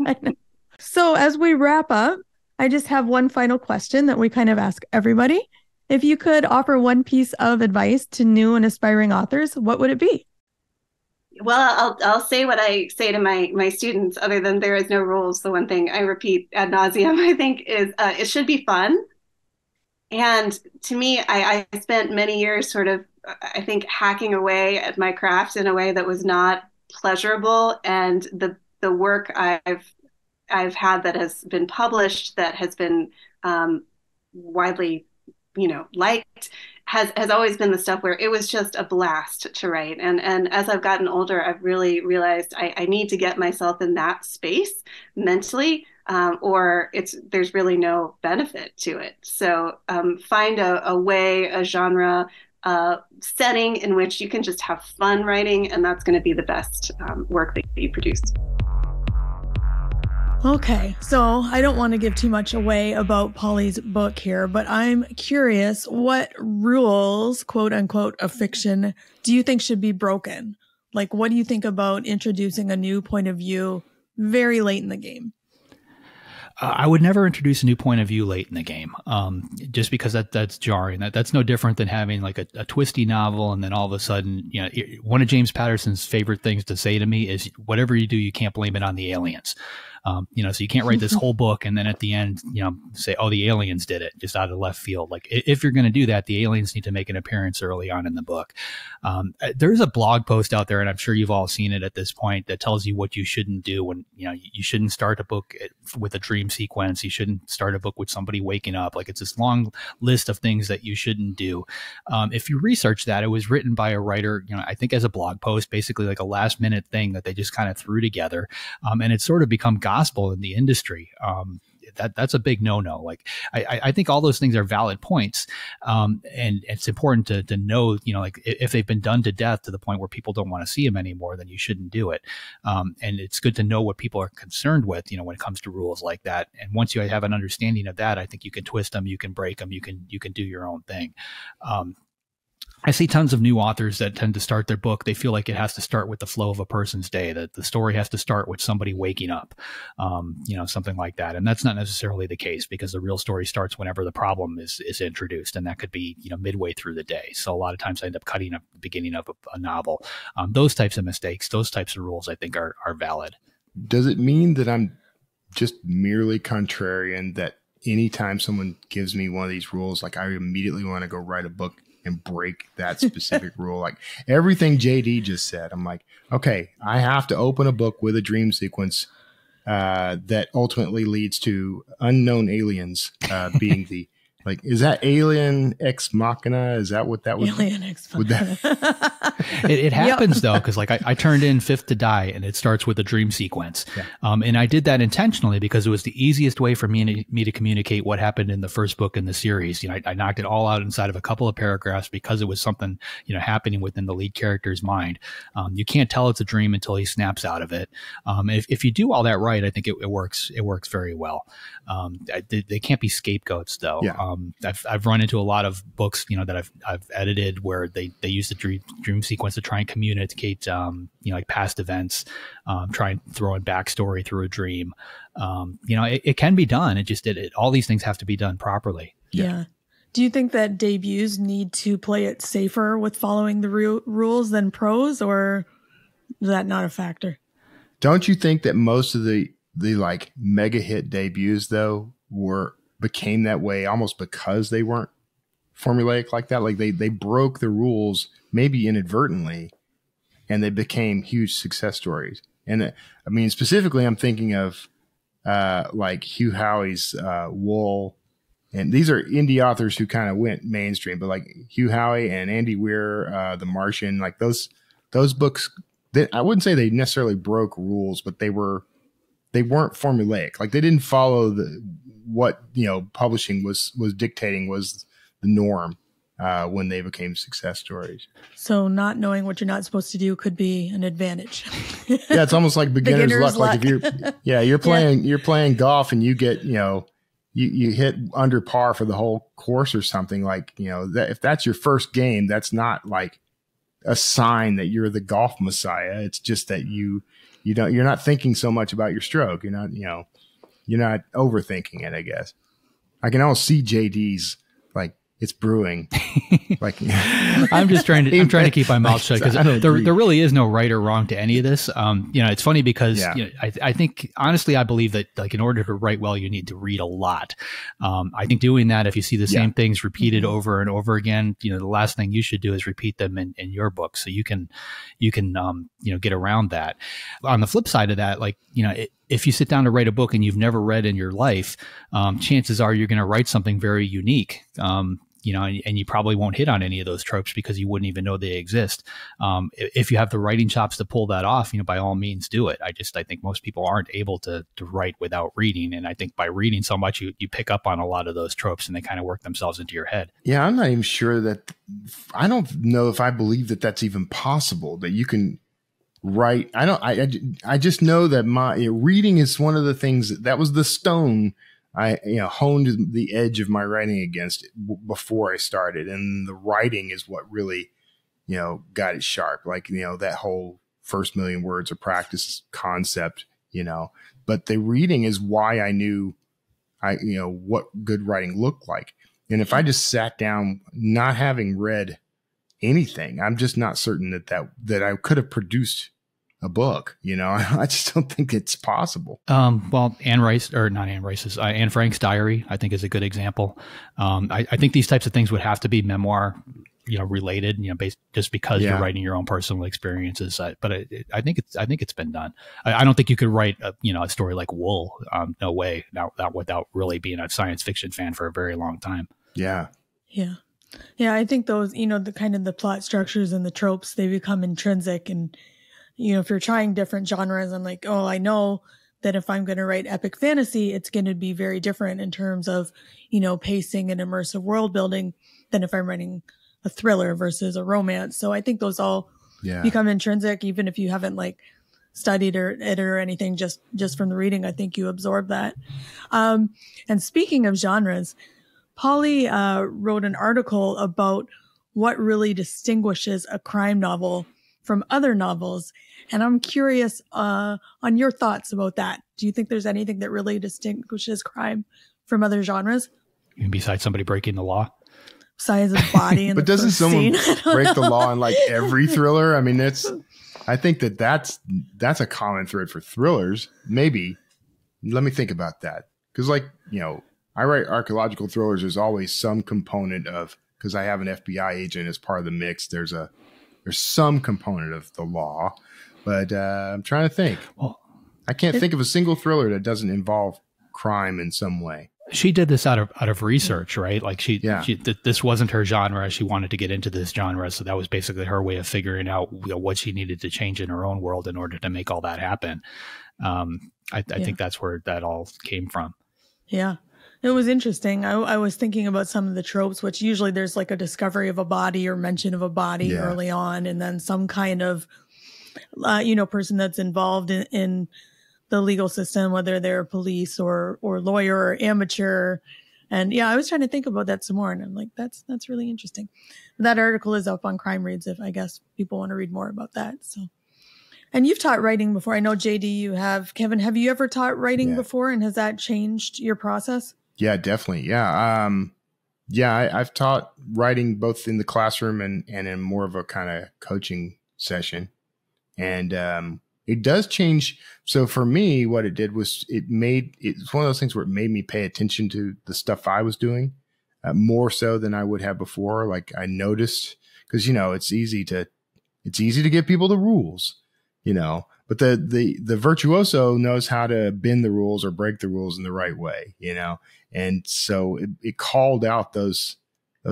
I know. So as we wrap up, I just have one final question that we kind of ask everybody. If you could offer one piece of advice to new and aspiring authors, what would it be? Well, I'll say what I say to my students, other than there is no rules. The one thing I repeat ad nauseum, I think, is it should be fun. And to me, I spent many years sort of, I think, hacking away at my craft in a way that was not pleasurable. And the work I've had that has been published, that has been widely liked has always been the stuff where it was just a blast to write. And as I've gotten older, I've really realized I need to get myself in that space mentally, or there's really no benefit to it. So find a way, a genre, setting in which you can just have fun writing, and that's going to be the best work that you produce. Okay, so I don't want to give too much away about Polly's book here, but I'm curious, what rules, quote unquote, of fiction do you think should be broken? Like, what do you think about introducing a new point of view very late in the game? I would never introduce a new point of view late in the game, just because that's jarring. That's no different than having like a twisty novel, and then all of a sudden, one of James Patterson's favorite things to say to me is, "Whatever you do, you can't blame it on the aliens." So you can't write this whole book and then at the end, say, "Oh, the aliens did it," just out of left field. Like, if you're going to do that, the aliens need to make an appearance early on in the book. There's a blog post out there, and I'm sure you've all seen it at this point, that tells you what you shouldn't do when, you shouldn't start a book with a dream sequence. You shouldn't start a book with somebody waking up. Like, it's this long list of things that you shouldn't do. If you research that, it was written by a writer, I think as a blog post, basically like a last minute thing that they just kind of threw together. And it's sort of become gospel in the industry. That's a big no-no. Like, I think all those things are valid points. And it's important to know, like, if they've been done to death to the point where people don't want to see them anymore, then you shouldn't do it. And it's good to know what people are concerned with, when it comes to rules like that. And once you have an understanding of that, I think you can twist them, you can break them, you can do your own thing. I see tons of new authors that tend to start their book. They feel like it has to start with the flow of a person's day, that the story has to start with somebody waking up, something like that. And that's not necessarily the case, because the real story starts whenever the problem is introduced. And that could be, midway through the day. So a lot of times I end up cutting up the beginning of a novel. Those types of mistakes, those types of rules, I think are valid. Does it mean that I'm just merely contrarian, that anytime someone gives me one of these rules, like, I immediately want to go write a book and break that specific rule? Like, everything JD just said, I'm like, okay, I have to open a book with a dream sequence that ultimately leads to unknown aliens being the, like, is that Alien Ex Machina? Is that what that would? Alien Ex Machina. It happens though, because like I turned in Fifth to Die, and it starts with a dream sequence, and I did that intentionally because it was the easiest way for me to communicate what happened in the first book in the series. I knocked it all out inside of a couple of paragraphs because it was something happening within the lead character's mind. You can't tell it's a dream until he snaps out of it. If you do all that right, I think it works. It works very well. They can't be scapegoats though. Yeah. I've run into a lot of books, that I've edited where they use the dream sequence to try and communicate, like past events, try and throw in backstory through a dream. It can be done. All these things have to be done properly. Yeah. Do you think that debuts need to play it safer with following the rules than prose, or is that not a factor? Don't you think that most of the like mega hit debuts though became that way almost because they weren't formulaic like that? Like, they broke the rules maybe inadvertently, and they became huge success stories. And I mean, specifically, I'm thinking of like Hugh Howey's Wool, and these are indie authors who kind of went mainstream, but like Hugh Howey and Andy Weir, The Martian, like those books, I wouldn't say they necessarily broke rules, but they weren't formulaic. Like, they didn't follow what publishing was dictating was the norm when they became success stories. So not knowing what you're not supposed to do could be an advantage. Yeah, it's almost like beginner's luck. Like, if you're playing golf and you get you hit under par for the whole course or something, like, if that's your first game, that's not like a sign that you're the golf messiah. It's just that you're not thinking so much about your stroke. You're not overthinking it, I guess. I can almost see JD's like, it's brewing. Like, I'm trying to keep my mouth shut, because there really is no right or wrong to any of this. It's funny because I think, honestly, I believe that, like, in order to write well, you need to read a lot. I think doing that, if you see the same things repeated over and over again, the last thing you should do is repeat them in your book, so you can get around that. On the flip side of that, like, if you sit down to write a book and you've never read in your life, chances are you're going to write something very unique. and you probably won't hit on any of those tropes because you wouldn't even know they exist. If you have the writing chops to pull that off, by all means do it. I think most people aren't able to write without reading. And I think by reading so much, you pick up on a lot of those tropes and they kind of work themselves into your head. Yeah. I'm not even sure I don't know if I believe that that's even possible, that you can write. I just know that reading is one of the things that was the stone I honed the edge of my writing against before I started. And the writing is what really, got it sharp. Like, that whole first million words of practice concept, but the reading is why I knew what good writing looked like. And if I just sat down not having read anything, I'm just not certain that I could have produced a book. I just don't think it's possible. Well, Anne Frank's diary, I think, is a good example. I think these types of things would have to be memoir, related, just because you're writing your own personal experiences. But I think it's been done. I don't think you could write a story like Wool. No way. Not without really being a science fiction fan for a very long time. Yeah. Yeah. Yeah. I think those, the kind of the plot structures and the tropes, they become intrinsic. And, if you're trying different genres, I'm like, oh, I know that if I'm going to write epic fantasy, it's going to be very different in terms of, pacing and immersive world building than if I'm writing a thriller versus a romance. So I think those all become intrinsic, even if you haven't studied it or anything, just from the reading. I think you absorb that. And speaking of genres, Polly wrote an article about what really distinguishes a crime novel from other novels. And I'm curious on your thoughts about that. Do you think there's anything that really distinguishes crime from other genres? Besides somebody breaking the law? Besides a body in but the doesn't first someone scene? break the law in every thriller? I mean, I think that's a common thread for thrillers. Maybe. Let me think about that. Because I write archaeological thrillers. There's always some component of, because I have an FBI agent as part of the mix, there's some component of the law. But I'm trying to think. Well, I can't think of a single thriller that doesn't involve crime in some way. She did this out of research, right? This wasn't her genre. She wanted to get into this genre. So that was basically her way of figuring out what she needed to change in her own world in order to make all that happen. I think that's where that all came from. Yeah. It was interesting. I was thinking about some of the tropes, which usually there's a discovery of a body or mention of a body early on. And then some kind of, person that's involved in the legal system, whether they're police or lawyer or amateur. And I was trying to think about that some more. And I'm like, that's really interesting. That article is up on Crime Reads if I guess people want to read more about that. So, and you've taught writing before. I know JD, you have. Kevin, have you ever taught writing before? And has that changed your process? Yeah, definitely. Yeah. I've taught writing both in the classroom and in more of a kind of coaching session. And, it does change. So for me, what it did was it's one of those things where it made me pay attention to the stuff I was doing more so than I would have before. I noticed, because, it's easy to give people the rules, but the virtuoso knows how to bend the rules or break the rules in the right way, and so it called out those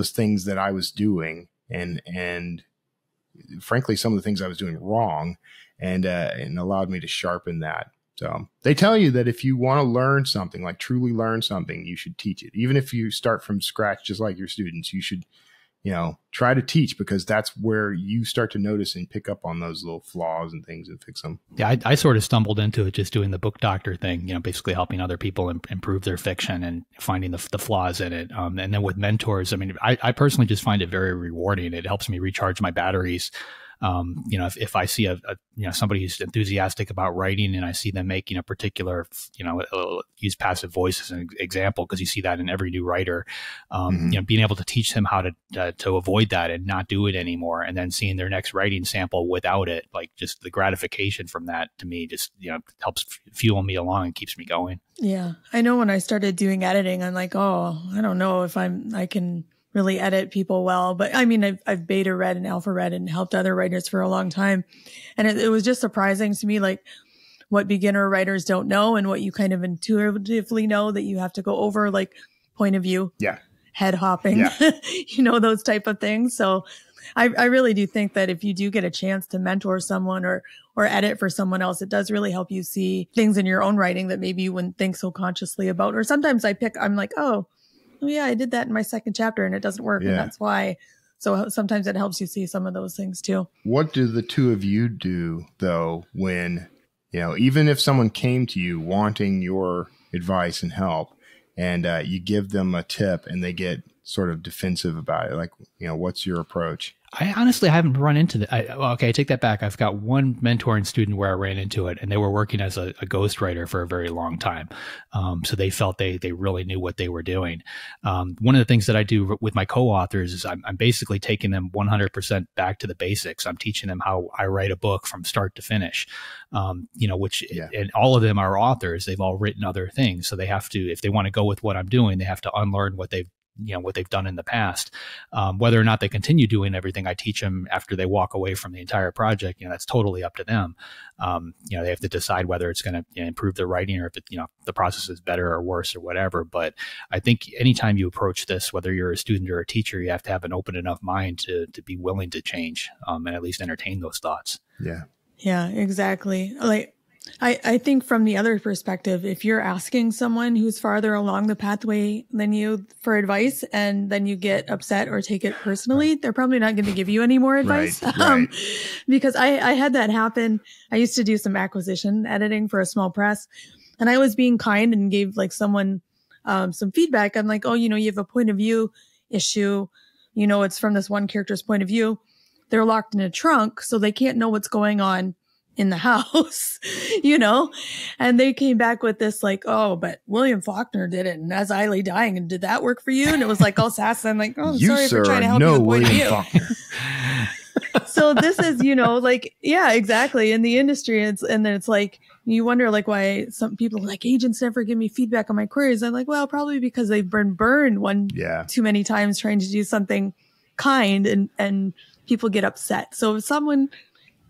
things that I was doing and frankly, some of the things I was doing wrong, and allowed me to sharpen that. So they tell you that if you want to learn something, truly learn something, you should teach it. Even if you start from scratch, just like your students, you should, try to teach, because that's where you start to notice and pick up on those little flaws and things and fix them. Yeah, I sort of stumbled into it just doing the book doctor thing, basically helping other people improve their fiction and finding the flaws in it. And then with mentors, I personally just find it very rewarding. It helps me recharge my batteries. If I see somebody who's enthusiastic about writing and I see them making a particular, use passive voice as an example, because you see that in every new writer, being able to teach them how to avoid that and not do it anymore. And then seeing their next writing sample without it, just the gratification from that to me just, helps fuel me along and keeps me going. Yeah. I know when I started doing editing, I'm like, oh, I don't know if I can really edit people well. But I've beta read and alpha read and helped other writers for a long time. And it was just surprising to me, what beginner writers don't know and what you kind of intuitively know that you have to go over, point of view. Yeah. head hopping, those type of things. So I really do think that if you do get a chance to mentor someone or edit for someone else, it does really help you see things in your own writing that maybe you wouldn't think so consciously about. Or sometimes I'm like, oh yeah, I did that in my second chapter and it doesn't work. And that's why. So sometimes it helps you see some of those things too. What do the two of you do though, when, even if someone came to you wanting your advice and help and you give them a tip and they get sort of defensive about it? Like, what's your approach? I honestly haven't run into that. I take that back. I've got one mentor and student where I ran into it, and they were working as a ghostwriter for a very long time. So they felt they really knew what they were doing. One of the things that I do with my co-authors is I'm basically taking them 100% back to the basics. I'm teaching them how I write a book from start to finish, and all of them are authors. They've all written other things. So they have to, if they want to go with what I'm doing, they have to unlearn what they've done in the past. Whether or not they continue doing everything I teach them after they walk away from the entire project, that's totally up to them. They have to decide whether it's going to improve their writing or if the process is better or worse or whatever. But I think anytime you approach this, whether you're a student or a teacher, you have to have an open enough mind to be willing to change and at least entertain those thoughts. Yeah, exactly. I think from the other perspective, if you're asking someone who's farther along the pathway than you for advice and then you get upset or take it personally, they're probably not going to give you any more advice. Right. Because I had that happen. I used to do some acquisition editing for a small press and I was being kind and gave someone some feedback. I'm like, oh, you have a point of view issue. It's from this one character's point of view. They're locked in a trunk, so they can't know what's going on in the house, and they came back with this oh, but William Faulkner did it. And as I lay dying, and did that work for you? And it was all sassy. I'm like, oh, I'm sorry for trying to help you with point of view. So this is, yeah, exactly. In the industry, and then it's you wonder why some people are agents never give me feedback on my queries. I'm like, well, probably because they've been burned too many times trying to do something kind and people get upset. So if someone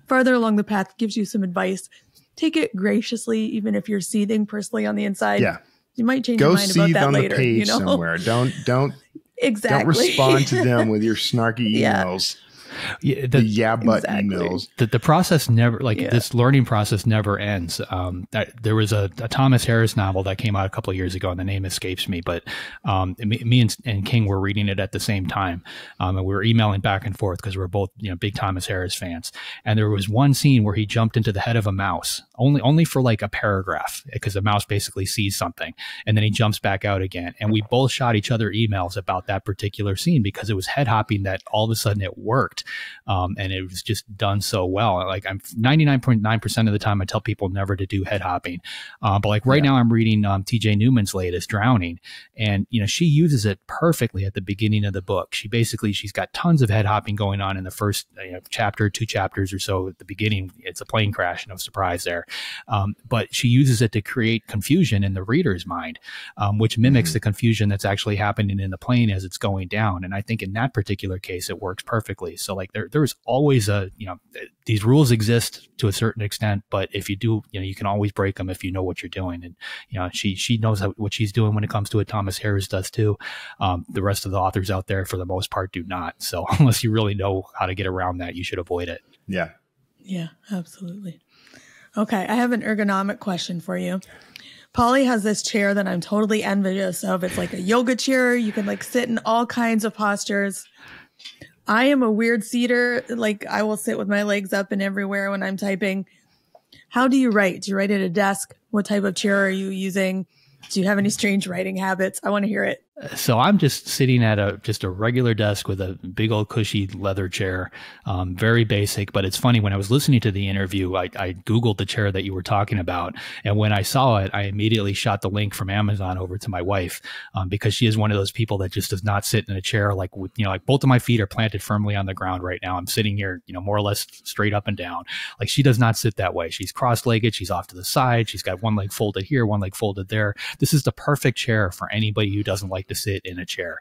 farther along the path gives you some advice, take it graciously, even if you're seething personally on the inside. Yeah. You might change your mind about that later. Go seethe on the page somewhere. Don't exactly. Don't respond to them with your snarky emails. Emails. The process never, this learning process never ends. There was a Thomas Harris novel that came out a couple of years ago, and the name escapes me, but me and King were reading it at the same time, and we were emailing back and forth because we were both big Thomas Harris fans. And there was one scene where he jumped into the head of a mouse, only for a paragraph, because the mouse basically sees something, and then he jumps back out again. And we both shot each other emails about that particular scene because it was head hopping that all of a sudden it worked. And it was just done so well. I'm 99.9% of the time I tell people never to do head hopping. But right now I'm reading TJ Newman's latest, Drowning. And, she uses it perfectly at the beginning of the book. She's got tons of head hopping going on in the first chapter, 2 chapters or so at the beginning. It's a plane crash, no surprise there. But she uses it to create confusion in the reader's mind, which mimics the confusion that's actually happening in the plane as it's going down. And I think in that particular case, it works perfectly. So there's always these rules exist to a certain extent, but if you do, you can always break them if you know what you're doing. And, she knows what she's doing when it comes to it. Thomas Harris does too. The rest of the authors out there, for the most part, do not. So unless you really know how to get around that, you should avoid it. Yeah. Yeah, absolutely. Okay. I have an ergonomic question for you. Polly has this chair that I'm totally envious of. It's a yoga chair. You can sit in all kinds of postures. I am a weird seater. I will sit with my legs up and everywhere when I'm typing. How do you write? Do you write at a desk? What type of chair are you using? Do you have any strange writing habits? I want to hear it. So I'm just sitting at just a regular desk with a big old cushy leather chair, very basic. But it's funny, when I was listening to the interview, I Googled the chair that you were talking about. And when I saw it, I immediately shot the link from Amazon over to my wife, because she is one of those people that just does not sit in a chair. Both of my feet are planted firmly on the ground right now. I'm sitting here, more or less straight up and down. She does not sit that way. She's cross-legged. She's off to the side. She's got one leg folded here, one leg folded there. This is the perfect chair for anybody who doesn't like to sit in a chair.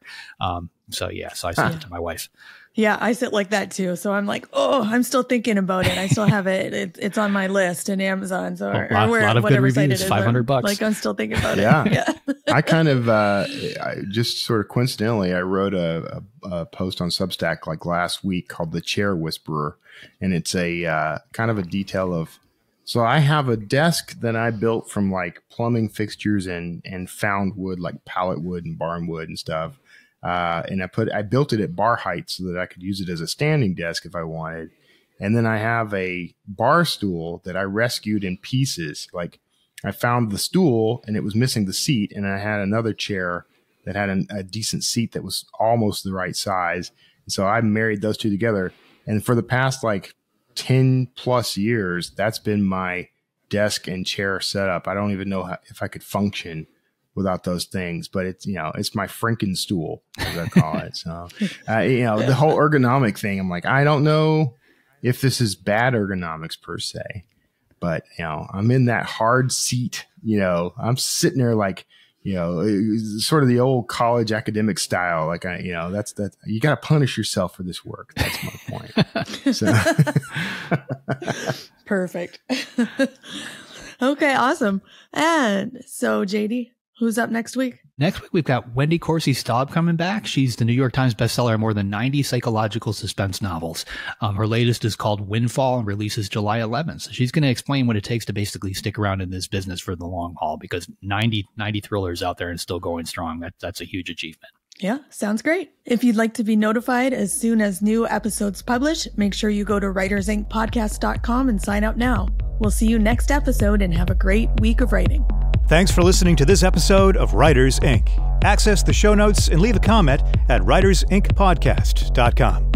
So I sent it to my wife. Yeah, I sit like that too. So I'm like, oh, I'm still thinking about it. I still have it. It's on my list in Amazon. So a lot of good reviews, $500. Like I'm still thinking about it. Yeah. I kind of I just sort of coincidentally, I wrote a post on Substack like last week called The Chair Whisperer. And it's a kind of a detail of, so I have a desk that I built from like plumbing fixtures and found wood, like pallet wood and barn wood and stuff. And I built it at bar height so that I could use it as a standing desk if I wanted. And then I have a bar stool that I rescued in pieces. Like I found the stool and it was missing the seat. And I had another chair that had a decent seat that was almost the right size. And so I married those two together. And for the past like 10 plus years, that's been my desk and chair setup. I don't even know if I could function without those things, but it's, it's my Franken stool, as I call it. So, the whole ergonomic thing, I'm like, I don't know if this is bad ergonomics per se, but, I'm in that hard seat, I'm sitting there like, sort of the old college academic style. Like that's you got to punish yourself for this work. That's my point. So. Perfect. Okay. Awesome. And so JD, who's up next week? Next week, we've got Wendy Corsi Staub coming back. She's the New York Times bestseller of more than 90 psychological suspense novels. Her latest is called Windfall and releases July 11th. So she's going to explain what it takes to basically stick around in this business for the long haul, because 90 thrillers out there and still going strong. That's a huge achievement. Yeah, sounds great. If you'd like to be notified as soon as new episodes publish, make sure you go to writersincpodcast.com and sign up now. We'll see you next episode and have a great week of writing. Thanks for listening to this episode of Writers Inc. Access the show notes and leave a comment at writersincpodcast.com.